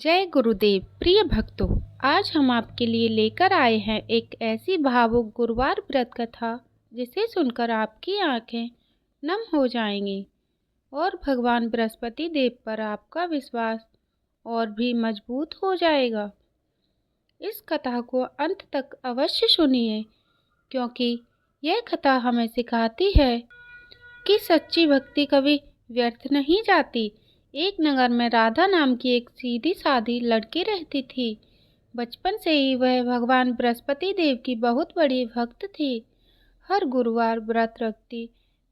जय गुरुदेव। प्रिय भक्तों, आज हम आपके लिए लेकर आए हैं एक ऐसी भावुक गुरुवार व्रत कथा जिसे सुनकर आपकी आंखें नम हो जाएंगी और भगवान बृहस्पति देव पर आपका विश्वास और भी मजबूत हो जाएगा। इस कथा को अंत तक अवश्य सुनिए, क्योंकि यह कथा हमें सिखाती है कि सच्ची भक्ति कभी व्यर्थ नहीं जाती। एक नगर में राधा नाम की एक सीधी सादी लड़की रहती थी। बचपन से ही वह भगवान बृहस्पति देव की बहुत बड़ी भक्त थी। हर गुरुवार व्रत रखती,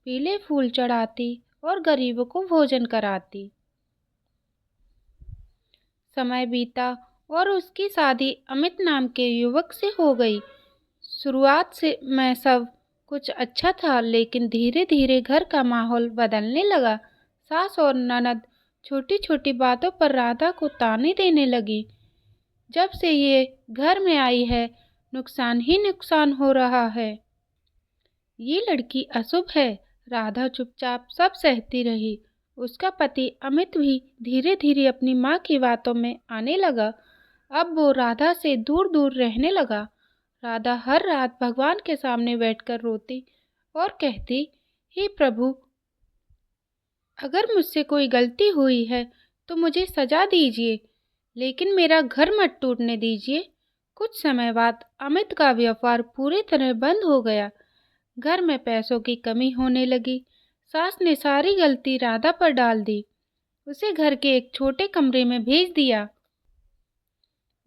पीले फूल चढ़ाती और गरीबों को भोजन कराती। समय बीता और उसकी शादी अमित नाम के युवक से हो गई। शुरुआत से मैं सब कुछ अच्छा था, लेकिन धीरे धीरे घर का माहौल बदलने लगा। सास और ननद छोटी छोटी बातों पर राधा को ताने देने लगी। जब से ये घर में आई है, नुकसान ही नुकसान हो रहा है। ये लड़की अशुभ है। राधा चुपचाप सब सहती रही। उसका पति अमित भी धीरे धीरे अपनी माँ की बातों में आने लगा। अब वो राधा से दूर दूर रहने लगा। राधा हर रात भगवान के सामने बैठकर रोती और कहती, हे प्रभु, अगर मुझसे कोई गलती हुई है तो मुझे सजा दीजिए, लेकिन मेरा घर मत टूटने दीजिए। कुछ समय बाद अमित का व्यापार पूरी तरह बंद हो गया। घर में पैसों की कमी होने लगी। सास ने सारी गलती राधा पर डाल दी। उसे घर के एक छोटे कमरे में भेज दिया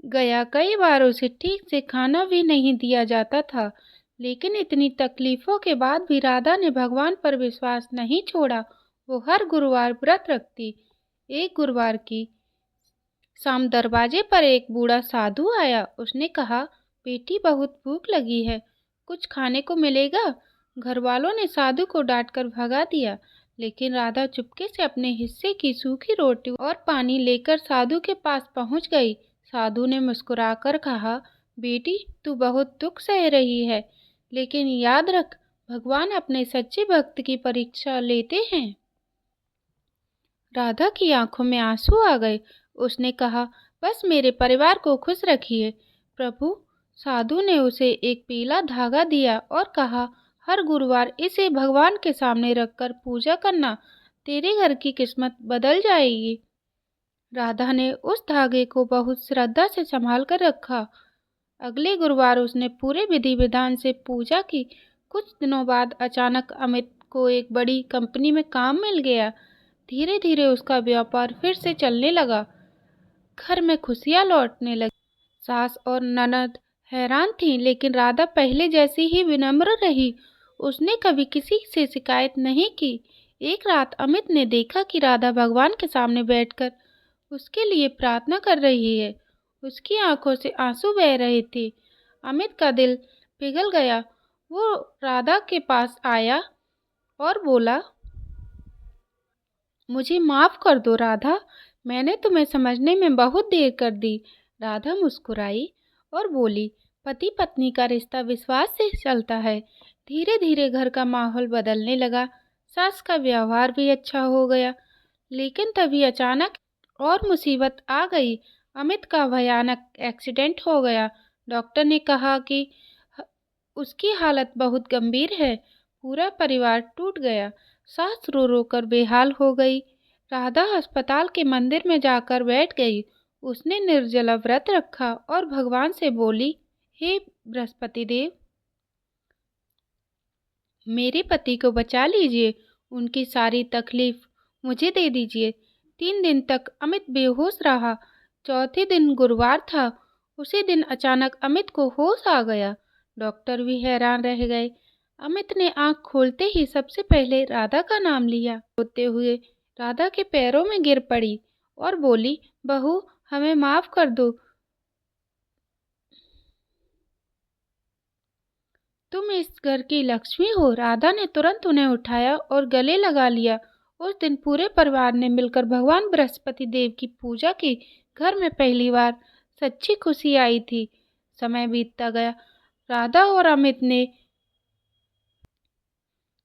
गया। कई बार उसे ठीक से खाना भी नहीं दिया जाता था। लेकिन इतनी तकलीफों के बाद भी राधा ने भगवान पर विश्वास नहीं छोड़ा। वो हर गुरुवार व्रत रखती। एक गुरुवार की शाम दरवाजे पर एक बूढ़ा साधु आया। उसने कहा, बेटी, बहुत भूख लगी है, कुछ खाने को मिलेगा? घर वालों ने साधु को डांटकर भगा दिया, लेकिन राधा चुपके से अपने हिस्से की सूखी रोटी और पानी लेकर साधु के पास पहुंच गई। साधु ने मुस्कुराकर कहा, बेटी, तू बहुत दुख सह रही है, लेकिन याद रख, भगवान अपने सच्चे भक्त की परीक्षा लेते हैं। राधा की आंखों में आंसू आ गए। उसने कहा, बस मेरे परिवार को खुश रखिए प्रभु। साधु ने उसे एक पीला धागा दिया और कहा, हर गुरुवार इसे भगवान के सामने रखकर पूजा करना, तेरे घर की किस्मत बदल जाएगी। राधा ने उस धागे को बहुत श्रद्धा से संभाल कर रखा। अगले गुरुवार उसने पूरे विधि विधान से पूजा की। कुछ दिनों बाद अचानक अमित को एक बड़ी कंपनी में काम मिल गया। धीरे धीरे उसका व्यापार फिर से चलने लगा। घर में खुशियां लौटने लगी। सास और ननद हैरान थीं, लेकिन राधा पहले जैसी ही विनम्र रही। उसने कभी किसी से शिकायत नहीं की। एक रात अमित ने देखा कि राधा भगवान के सामने बैठकर उसके लिए प्रार्थना कर रही है। उसकी आंखों से आंसू बह रहे थे। अमित का दिल पिघल गया। वो राधा के पास आया और बोला, मुझे माफ कर दो राधा, मैंने तुम्हें समझने में बहुत देर कर दी। राधा मुस्कुराई और बोली, पति पत्नी का रिश्ता विश्वास से चलता है। धीरे धीरे घर का माहौल बदलने लगा। सास का व्यवहार भी अच्छा हो गया। लेकिन तभी अचानक और मुसीबत आ गई। अमित का भयानक एक्सीडेंट हो गया। डॉक्टर ने कहा कि ह- उसकी हालत बहुत गंभीर है। पूरा परिवार टूट गया। सास रो रो कर बेहाल हो गई। राधा अस्पताल के मंदिर में जाकर बैठ गई। उसने निर्जला व्रत रखा और भगवान से बोली, हे बृहस्पति देव, मेरे पति को बचा लीजिए, उनकी सारी तकलीफ मुझे दे दीजिए। 3 दिन तक अमित बेहोश रहा। चौथे दिन गुरुवार था। उसी दिन अचानक अमित को होश आ गया। डॉक्टर भी हैरान रह गए। अमित ने आंख खोलते ही सबसे पहले राधा का नाम लिया। रोते हुए राधा के पैरों में गिर पड़ी और बोली, बहू, हमें माफ कर दो, तुम इस घर की लक्ष्मी हो। राधा ने तुरंत उन्हें उठाया और गले लगा लिया। उस दिन पूरे परिवार ने मिलकर भगवान बृहस्पति देव की पूजा की। घर में पहली बार सच्ची खुशी आई थी। समय बीतता गया। राधा और अमित ने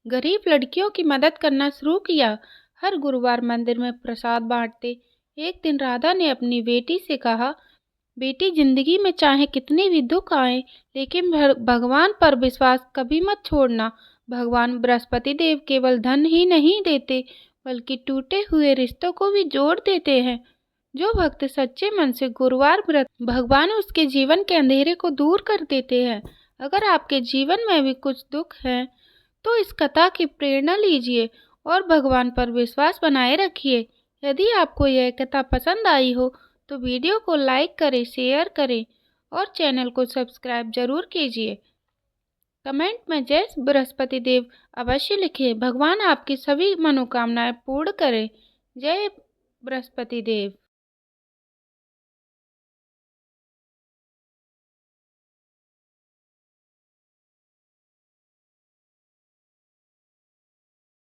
गरीब लड़कियों की मदद करना शुरू किया। हर गुरुवार मंदिर में प्रसाद बांटते, एक दिन राधा ने अपनी बेटी से कहा, बेटी, जिंदगी में चाहे कितने भी दुख आए, लेकिन भगवान पर विश्वास कभी मत छोड़ना। भगवान बृहस्पति देव केवल धन ही नहीं देते, बल्कि टूटे हुए रिश्तों को भी जोड़ देते हैं। जो भक्त सच्चे मन से गुरुवार व्रत, भगवान उसके जीवन के अंधेरे को दूर कर देते हैं। अगर आपके जीवन में भी कुछ दुख है, तो इस कथा की प्रेरणा लीजिए और भगवान पर विश्वास बनाए रखिए। यदि आपको यह कथा पसंद आई हो तो वीडियो को लाइक करें, शेयर करें और चैनल को सब्सक्राइब जरूर कीजिए। कमेंट में जय बृहस्पति देव अवश्य लिखें। भगवान आपकी सभी मनोकामनाएं पूर्ण करें। जय बृहस्पति देव।